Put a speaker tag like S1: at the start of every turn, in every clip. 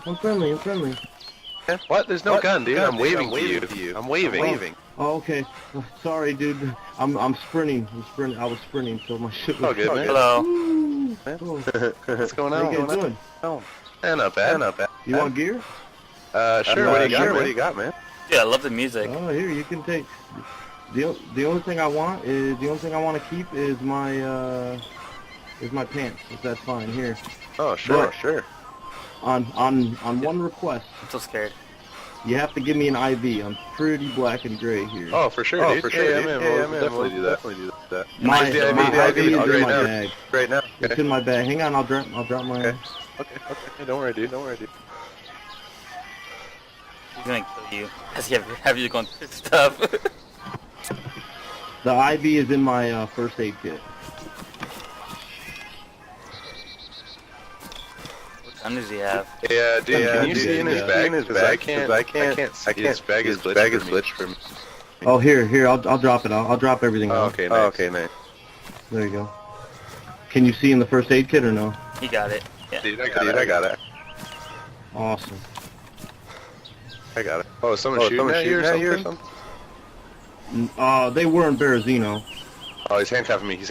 S1: I'm friendly. I'm friendly.
S2: What? There's no gun, dude. I'm waving to you. I'm waving.
S1: Oh, okay. Sorry, dude. I'm sprinting. I was sprinting, so my shit was...
S2: Oh, good, man.
S3: Hello.
S1: Woo!
S2: What's going
S1: How
S2: on?
S1: you guys doing?
S2: Not bad.
S1: You want gear?
S2: Sure. What do you got, man?
S3: Dude, I love the music.
S1: Oh, here, you can take... The only thing I want to keep is my pants, if that's fine. Here.
S2: Oh, sure,
S1: But-
S2: sure.
S1: On one request,
S3: I'm so scared.
S1: you have to give me an IV. I'm pretty black and gray here.
S2: Oh, for sure, dude. For sure,
S1: Yeah,
S2: man. We'll definitely do that.
S1: my
S2: the IV?
S1: my IV is
S2: I'll
S1: in
S2: right
S1: my
S2: now.
S1: bag.
S2: Right now.
S1: It's in my bag. Hang on, I'll drop my...
S2: Okay. Don't worry, dude.
S3: He's gonna kill you. As you have you going through stuff.
S1: The IV is in my first aid kit.
S3: What gun does he have?
S2: Yeah, dude. Can you
S1: dude,
S2: see in his
S1: yeah.
S2: bag? I can't see. His bag is glitched for me.
S1: Oh, here, I'll drop it. I'll drop everything
S2: Oh,
S1: off.
S2: okay, nice. Okay, nice.
S1: There you go. Can you see in the first aid kit or no?
S3: He got it. Yeah.
S2: Dude, I got it.
S1: Awesome.
S2: I got it. Oh, someone shooting at you or something?
S1: They were in Berezino.
S2: Oh, he's handcuffing me. Dude,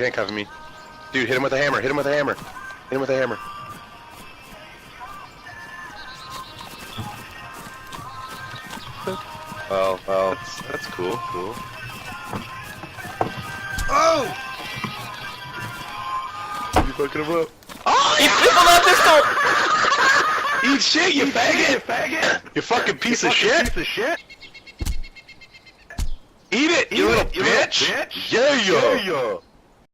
S2: hit him with a hammer. Well, that's cool. Oh! You fucking him up.
S3: Oh, he flipped on that pistol!
S2: Eat shit, you faggot! You fucking piece of shit! Eat it, you little bitch! Yeah!